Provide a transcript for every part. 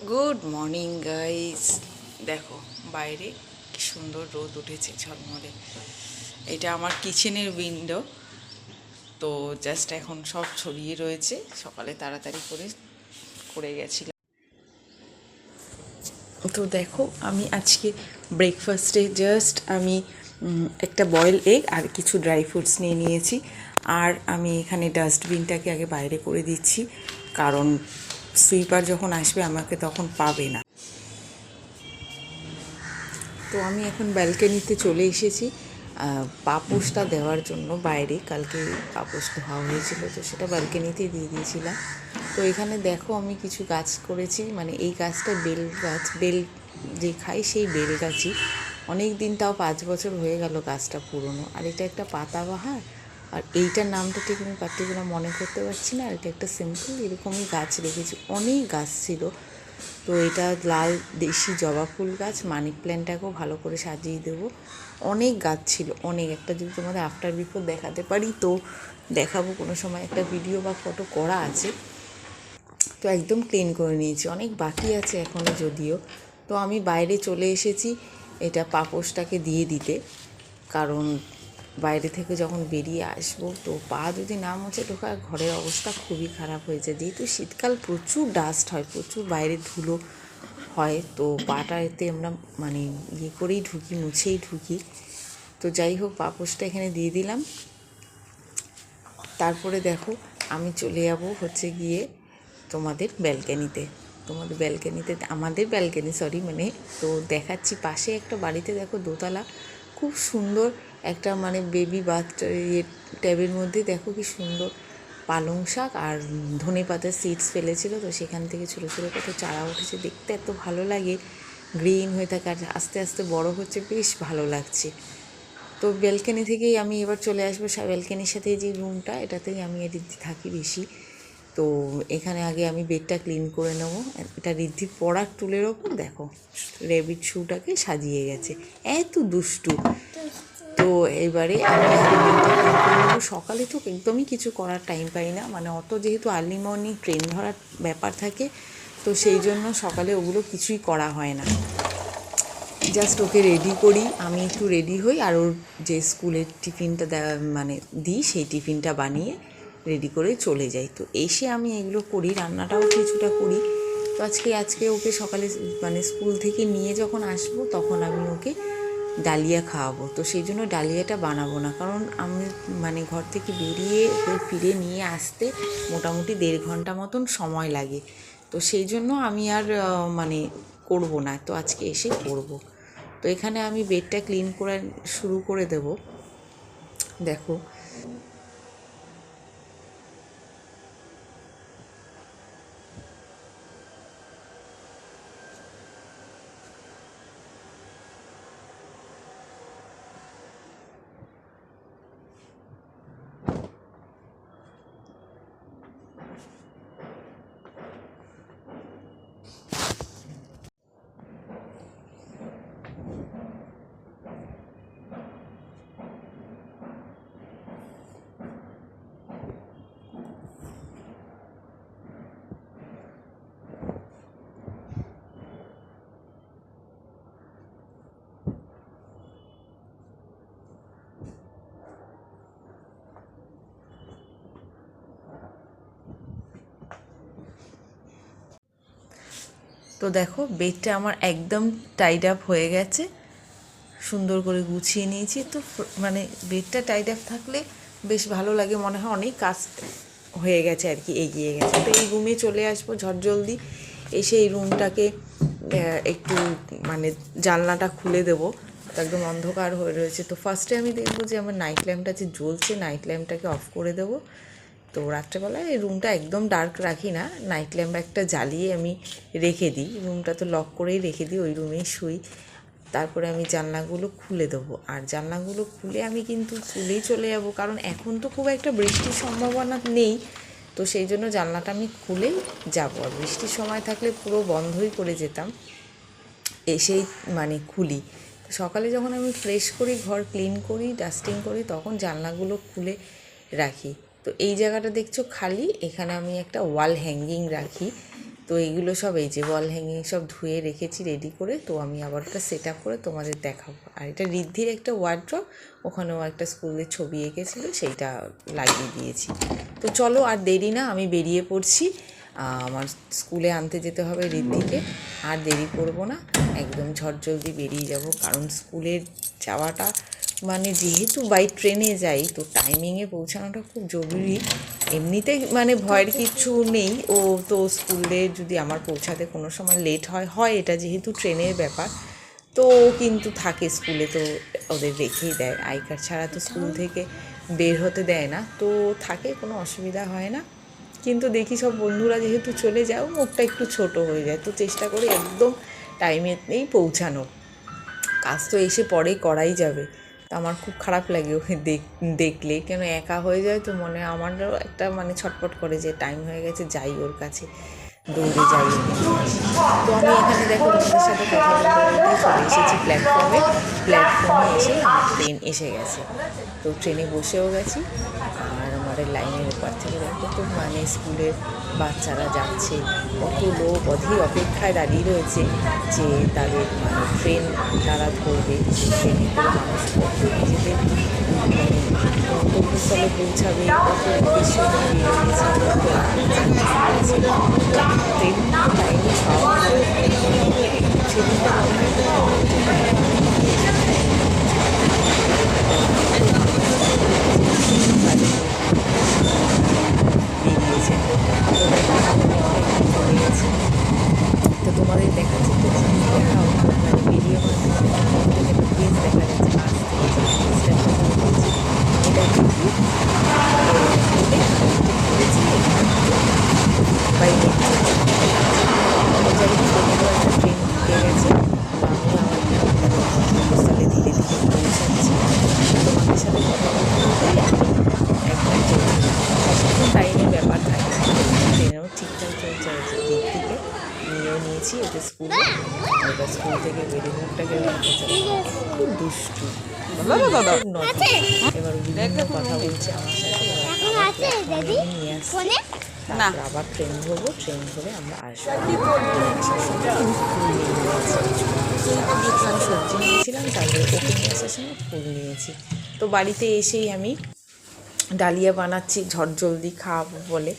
Good morning guys. দেখো বাইরে কি সুন্দর রোদ উঠেছে ঝলমলে। এটা আমার কিচেনের উইন্ডো। তো জাস্ট এখন সব ছড়িয়ে রয়েছে, সকালে তাড়াতাড়ি করে গেছিলাম। তো দেখো আমি আজকে ব্রেকফাস্টে আমি একটা বয়েল এগ আর কিছু ড্রাই ফ্রুটস নিয়ে নিয়েছি। আর আমি এখানে ডাস্টবিনটাকে আগে বাইরে করে দিচ্ছি, কারণ সুইপার যখন আসবে আমাকে তখন পাবে না। তো আমি এখন ব্যালকনিতে চলে এসেছি পাপোশটা দেওয়ার জন্য। বাইরে কালকে পাপোশ ধোয়া হয়েছিল, তো সেটা ব্যালকনিতে দিয়ে দিয়েছিলাম। তো এখানে দেখো আমি কিছু গাছ করেছি, মানে এই গাছটা বেল গাছ, বেল যে খাই সেই বেল গাছই। অনেক দিন, তাও 5 বছর হয়ে গেল গাছটা পুরনো। আর এটা একটা পাতাবাহার, আর এইটার নামটা ঠিক আমি পার্টিকুলার মনে করতে পারছি না। আর এটা একটা সিম্পল এরকমই গাছ রেখেছি, অনেক গাছ ছিল। তো এটা লাল দেশি জবা ফুল গাছ, মানি প্ল্যান্টটাকেও ভালো করে সাজিয়ে দেবো। অনেক গাছ ছিল, অনেক। একটা যদি তোমাদের আফটার বিফোর দেখাতে পারি তো দেখাবো কোনো সময়, একটা ভিডিও বা ফটো করা আছে। তো একদম ক্লিন করে নিয়েছি, অনেক বাকি আছে এখনও যদিও। তো আমি বাইরে চলে এসেছি এটা পাপোশটাকে দিয়ে দিতে, কারণ বাইরে থেকে যখন বেরিয়ে আসবো তো পা যদি না মুছে ঢোকা, ঘরের অবস্থা খুবই খারাপ হয়েছে। যেহেতু শীতকাল প্রচুর ডাস্ট হয়, প্রচুর বাইরে ধুলো হয়, তো পাটা এতে আমরা মানে করেই ঢুকি, মুছেই ঢুকি। তো যাই হোক, পাপোশটা এখানে দিয়ে দিলাম। তারপরে দেখো আমি চলে যাব গিয়ে তোমাদের ব্যালকানিতে। আমাদের ব্যালকানি মানে, তো দেখাচ্ছি পাশে একটা বাড়িতে দেখো দোতলা, খুব সুন্দর একটা মানে বেবি বাথ ট্যাবের মধ্যে দেখো কি সুন্দর পালং শাক আর ধনে পাতার সিডস ফেলেছিল। তো সেখান থেকে ছোটো ছোটো কত চারা উঠেছে, দেখতে এত ভালো লাগে, গ্রিন হয়ে থাকে আর আস্তে আস্তে বড় হচ্ছে, বেশ ভালো লাগছে। তো ব্যালকানি থেকেই আমি এবার চলে আসবো, ব্যালকানির সাথে যে রুমটা, এটাতেই আমি ঋদ্ধি থাকি বেশি। তো এখানে আগে আমি বেডটা ক্লিন করে নেব। এটা ঋদ্ধি পড়ার টুলের ওপর দেখো র্যাবিট শুটাকে সাজিয়ে গেছে, এত দুষ্টু। তো এবারে আমি আগে বেডটা ক্লিন করে নেবো। সকালে তো একদমই কিছু করার টাইম পাই না, মানে অত যেহেতু আর্লি মর্নিং ট্রেন ধরার ব্যাপার থাকে, তো সেই জন্য সকালে ওগুলো কিছুই করা হয় না। জাস্ট ওকে রেডি করি, আমি একটু রেডি হই, আর ওর যে স্কুলের টিফিনটা মানে দিই, সেই টিফিনটা বানিয়ে রেডি করে চলে যাই। তো এসে আমি এগুলো করি, রান্নাটাও কিছুটা করি। তো আজকে ওকে সকালে মানে স্কুল থেকে নিয়ে যখন আসবো তখন আমি ওকে ডালিয়া খাওয়াবো। তো সেই জন্য ডালিয়াটা বানাবো না, কারণ আমি মানে ঘর থেকে বেরিয়ে ওকে ফিরে নিয়ে আসতে মোটামুটি 1.5 ঘন্টা মতন সময় লাগে। তো সেই জন্য আমি আর মানে করবো না, তো আজকে এসে করবো। তো এখানে আমি বেডটা ক্লিন করে শুরু করে দেব। দেখো তো দেখো বেডটা আমার একদম টাইড আপ হয়ে গেছে, সুন্দর করে গুছিয়ে নিয়েছি। তো মানে বেডটা টাইড আপ থাকলে বেশ ভালো লাগে, মনে হয় অনেক কাজ হয়ে গেছে আর কি, এগিয়ে গেছে। তো এই রুমে চলে আসবো ঝটজলদি, এসে এই রুমটাকে একটু মানে জানলাটা খুলে দেবো। তো একদম অন্ধকার হয়ে রয়েছে। তো ফার্স্টে আমি দেখবো যে আমার নাইট ল্যাম্পটা যে জ্বলছে, নাইট ল্যাম্পটাকে অফ করে দেবো। তো রাত্রেবেলায় এই রুমটা একদম ডার্ক রাখি না, নাইট ল্যাম্প একটা জ্বালিয়ে আমি রেখে দিই, রুমটা তো লক করেই রেখে দিই, ওই রুমেই শুই। তারপরে আমি জানলাগুলো খুলে দেবো, আর জানলাগুলো খুলে আমি কিন্তু চুলেই চলে যাব, কারণ এখন তো খুব একটা বৃষ্টির সম্ভাবনা নেই। তো সেই জন্য জানলাটা আমি খুলেই যাব, আর বৃষ্টির সময় থাকলে পুরো বন্ধই করে যেতাম, এসেই মানে খুলি। সকালে যখন আমি ফ্রেশ করি, ঘর ক্লিন করি, ডাস্টিং করি, তখন জানলাগুলো খুলে রাখি। তো এই জায়গাটা দেখছো খালি, এখানে আমি একটা ওয়াল হ্যাঙ্গিং রাখি। তো এইগুলো সব এই যে ওয়াল হ্যাঙ্গিং সব ধুয়ে রেখেছি রেডি করে। তো আমি আবার ওটা সেট আপ করে তোমাদের দেখাবো। আর এটা ঋদ্ধির একটা ওয়ার্ড্রপ, ওখানেও একটা স্কুলের ছবি এঁকেছিলো, সেইটা লাগিয়ে দিয়েছি। তো চলো আর দেরি না, আমি বেরিয়ে পড়ছি। আমার স্কুলে আনতে যেতে হবে ঋদ্ধিকে, আর দেরি করব না, একদম ঝটজলদি বেরিয়ে যাব। কারণ স্কুলের যাওয়াটা মানে যেহেতু বাই ট্রেনে যাই, তো টাইমিংয়ে পৌঁছানোটা খুব জরুরি। এমনিতে মানে ভয়ের কিছু নেই, ও তো স্কুলে যদি আমার পৌঁছাতে কোনো সময় লেট হয় এটা যেহেতু ট্রেনের ব্যাপার, তো ও কিন্তু থাকে স্কুলে, তো ওদের রেখেই দেয়। আই কার্ড ছাড়া তো স্কুল থেকে বের হতে দেয় না, তো থাকে, কোনো অসুবিধা হয় না। কিন্তু দেখি সব বন্ধুরা যেহেতু চলে যায়, মুখটা একটু ছোট হয়ে যায়, তো চেষ্টা করি একদম টাইমেই পৌঁছানোর। কাজ তো এসে পরেই করাই যাবে, তো আমার খুব খারাপ লাগে ওকে দেখলে, কেন একা হয়ে যায় তো মনে আমারও একটা মানে ছটফট করে যে টাইম হয়ে গেছে, যাই ওর কাছে, দৌড়ে যাই। তো আমি এখানে দেখো তোমাদের সাথে কথা বলতে চলে এসেছি প্ল্যাটফর্মে এসে আমার ট্রেন এসে গেছে। তো ট্রেনে বসেও গেছি, আর আমাদের লাইনের ওপার থেকে দেখো তো মানে স্কুলের বাচ্চারা যাচ্ছে, কত লোক অধীর অপেক্ষায় দাঁড়িয়ে রয়েছে যে তাদের মানে ট্রেন তারা ধরবে। ট্রেনে করে মানুষ কত নিজেদের মানে গন্তব্যস্থলে পৌঁছাবে, কত উদ্দেশ্য নিয়ে বেরিয়েছে, ট্রেন টাইমে পাওয়া সেদিনটা মনে বেরিয়েছে। তো তোমাদের দেখাচ্ছি, তো দেখাও মানে ভিডিও মাধ্যমে প্লিজ দেখা যাচ্ছে কাছ থেকে এটা কিন্তু বাইরে একটা ট্রেন ঢুকে গেছে। আমি আমার ধীরে ধীরে পৌঁছাচ্ছি, তোমাদের সাথে কথা বলতে একদম টাইমের ব্যাপার থাকে, ট্রেনেও ঠিকঠাক চলছে। দিক থেকে নিয়েও নিয়েছি ওকে স্কুলে, এবার স্কুল থেকে বেরিয়ে মুখটাকে খুব দুষ্টু, এবার বিভিন্ন কথা বলছে আমার সাথে, নিয়ে আসছি। তারপর আবার ট্রেন ধরবো, ট্রেন ধরে আমরা আসবো। সবজি নিয়েছিলাম, তারপরে ওকে নিয়ে আসার সময় ফুল নিয়েছি। তো বাড়িতে এসেই আমি ডালিয়া বানাচ্ছি ঝটজলদি খাওয়াবো বলে।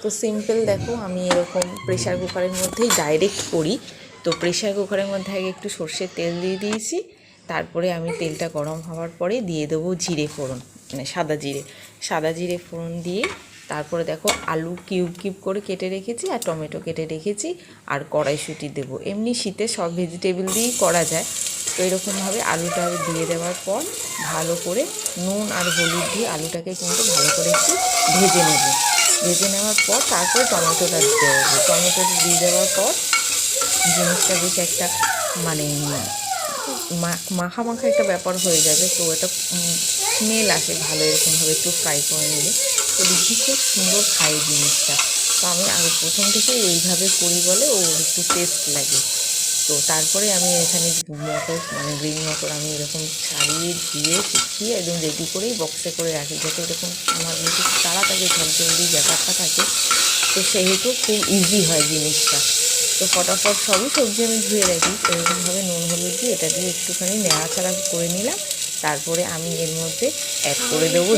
তো সিম্পল দেখো, আমি এরকম প্রেশার কুকারের মধ্যেই ডাইরেক্ট করি। তো প্রেশার কুকারের মধ্যে আগে একটু সর্ষের তেল দিয়ে দিয়েছি, তারপরে আমি তেলটা গরম হওয়ার পরে দিয়ে দেবো জিরে ফোড়ন, মানে সাদা জিরে ফোড়ন দিয়ে তারপরে দেখো আলু কিউব করে কেটে রেখেছি, আর টমেটো কেটে রেখেছি, আর কড়াইশুঁটি দেবো। এমনি শীতে সব ভেজিটেবল দিয়েই করা যায়। তো এরকমভাবে আলুটা দিয়ে দেওয়ার পর ভালো করে নুন আর হলুদ দিয়ে আলুটাকে কিন্তু ভালো করে একটু ভেজে নেওয়ার পর তারপরে টমেটোটা দিতে হবে। টমেটোটা দিয়ে দেওয়ার পর জিনিসটা বেশ একটা মানে মাখা একটা ব্যাপার হয়ে যাবে। তো এটা স্মেল আসে ভালো, এরকমভাবে একটু ফ্রাই করে নিলে। তো ঋদ্ধি খুব সুন্দর খায় জিনিসটা। তো আমি আগে প্রথম থেকে এইভাবে করি বলে ও একটু টেস্ট লাগে। তো তারপরে আমি এখানে মটর মানে গ্রিন মটর আমি এরকম ছাড়িয়ে দিয়ে শুকিয়ে একদম রেডি করেই বক্সে করে রাখি, যাতে এরকম আমার যেহেতু তাড়াতাড়ি ঝলঝলি ব্যাপারটা থাকে, তো সেহেতু খুব ইজি হয় জিনিসটা। তো ফটাফট সবই সবজি আমি ধুয়ে রাখি, এরকমভাবে নুন হলুদ দিয়ে এটা দিয়ে একটুখানি নেড়াচাড়া করে নিলাম। তারপরে আমি এর মধ্যে অ্যাড করে দেবো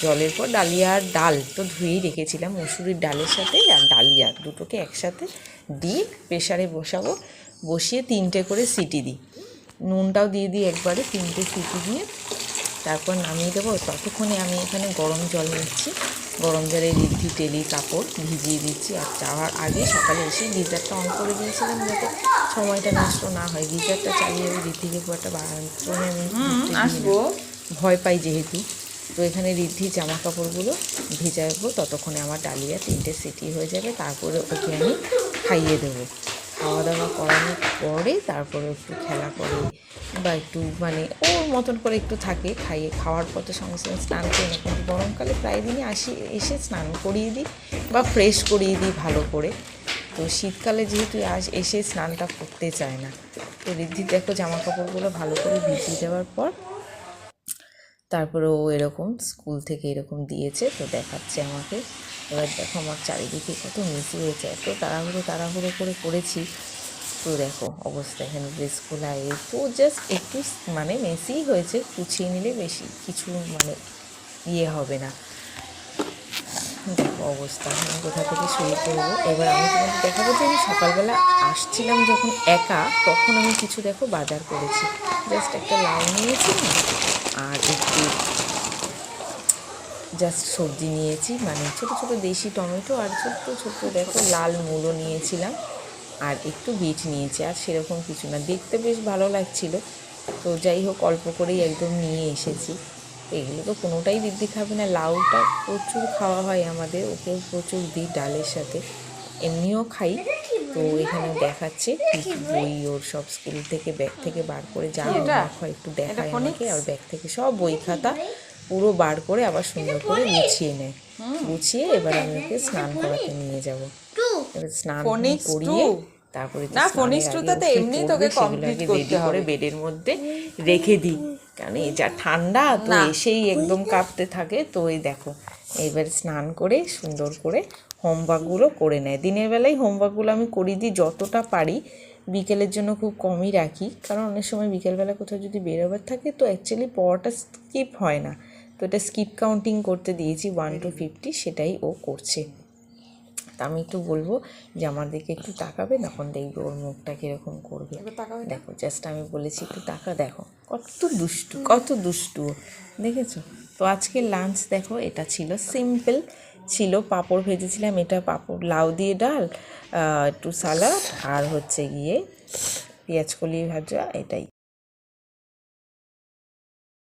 জলের পর ডালিয়া আর ডাল তো ধুয়েই রেখেছিলাম, মসুরির ডালের সাথে আর ডালিয়া দুটোকে একসাথে দিয়ে প্রেশারে বসিয়ে 3টে করে সিটি দিই। নুনটাও দিয়ে দিই একবারে, 3টে সিটি দিয়ে তারপর নামিয়ে দেবো। ততক্ষণে আমি এখানে গরম জল নিচ্ছি, গরম জলে ঋদ্ধি তেলি কাপড় ভিজিয়ে দিচ্ছি। আর যাওয়ার আগে সকালে এসে গিজারটা অন করে দিয়েছিলাম যাতে সময়টা নষ্ট না হয়। গিজারটা চালিয়ে আমি ঋদ্ধিকে খুব একটা বাথরুমে আমি আসবো ভয় পাই যেহেতু। তো এখানে ঋদ্ধির জামা কাপড়গুলো ভিজাবো, ততক্ষণে আমার ডালিয়া 3টে সিটি হয়ে যাবে। তারপরে ওকে আমি খাইয়ে দেবো। খাওয়া দাওয়া করানোর পরে তারপরে একটু খেলা করে বা একটু মানে ওর মতন করে একটু থাকে, খাওয়ার পর তো সঙ্গে সঙ্গে স্নান করি না, কিন্তু গরমকালে প্রায় দিনই এসে স্নান করিয়ে দিই বা ফ্রেশ করিয়ে দিই ভালো করে। তো শীতকালে যেহেতু এসে স্নানটা করতে চায় না। তো ঋদ্ধি দেখো জামা কাপড়গুলো ভালো করে ভিজিয়ে দেওয়ার পর তারপরে ও এরকম স্কুল থেকে এরকম দিয়েছে, তো দেখাচ্ছে আমাকে। এবার দেখো আমার চারিদিকে কত মেসি হয়েছে, এত তাড়াহুড়ো করে করেছি। তো দেখো অবস্থা, এখানে ড্রেস খোলা, এই তো জাস্ট একটু মানে মেসি হয়েছে, গুছিয়ে নিলে বেশি কিছু মানে ইয়ে হবে না। দেখো অবস্থা, আমি কোথা থেকে শুরু করবো। এবার আমি তোমাদের দেখাবো যে আমি সকালবেলা আসছিলাম যখন একা, তখন আমি কিছু দেখো বাজার করেছি। জাস্ট একটা লাউ নিয়েছিলাম আর একটু জাস্ট সবজি নিয়েছি, মানে ছোটো ছোটো দেশি টমেটো আর ছোট্ট দেখো লাল মূলো নিয়েছিলাম, আর একটু বিট নিয়েছি। আর সেরকম কিছু না, দেখতে বেশ ভালো লাগছিল। তো যাই হোক অল্প করেই একদম নিয়ে এসেছি। এগুলো তো কোনোটাই দিদি খাবে না, লাউটা প্রচুর খাওয়া হয় আমাদের, ওকেও প্রচুর দিই ডালের সাথে, এমনিও খাই। তো এখানে দেখাচ্ছে কি বই ওর সব স্কুল থেকে ব্যাগ থেকে বার করে যা হোমওয়ার্ক হয় একটু দেখায় আমাকে, আর ব্যাগ থেকে সব বই খাতা পুরো বার করে আবার সুন্দর করে গুছিয়ে নেয়। গুছিয়ে এবার আমি ওকে স্নান করাতে নিয়ে যাব। এবার স্নান করিয়ে তারপরে রেডি করে বেডের মধ্যে রেখে দিই, কারণ এই যা ঠান্ডা তো এসেই একদম কাঁপতে থাকে। তো এই দেখো এবার স্নান করে সুন্দর করে হোমওয়ার্কগুলো করে নেয়। দিনের বেলায় হোমওয়ার্কগুলো আমি করিয়ে দিই যতটা পারি, বিকেলের জন্য খুব কমই রাখি, কারণ অনেক সময় বিকেলবেলা কোথাও যদি বেরোবার থাকে তো অ্যাকচুয়ালি পড়াটা স্কিপ হয় না। তো এটা স্কিপ কাউন্টিং করতে দিয়েছি 1 to 50, সেটাই ও করছে। তা আমি একটু বলবো যে আমার দিকে একটু তাকাবে, তখন দেখবে ওর মুখটা কীরকম করবে। দেখো জাস্ট আমি বলেছি একটু তাকা, দেখো কত দুষ্টু দেখেছো। তো আজকে লাঞ্চ দেখো এটা ছিল সিম্পল, ছিল পাঁপড় ভেজেছিলাম, এটা পাঁপড় লাউ দিয়ে ডাল, একটু সালাড, আর হচ্ছে গিয়ে পেঁয়াজ কলি ভাজা, এটাই।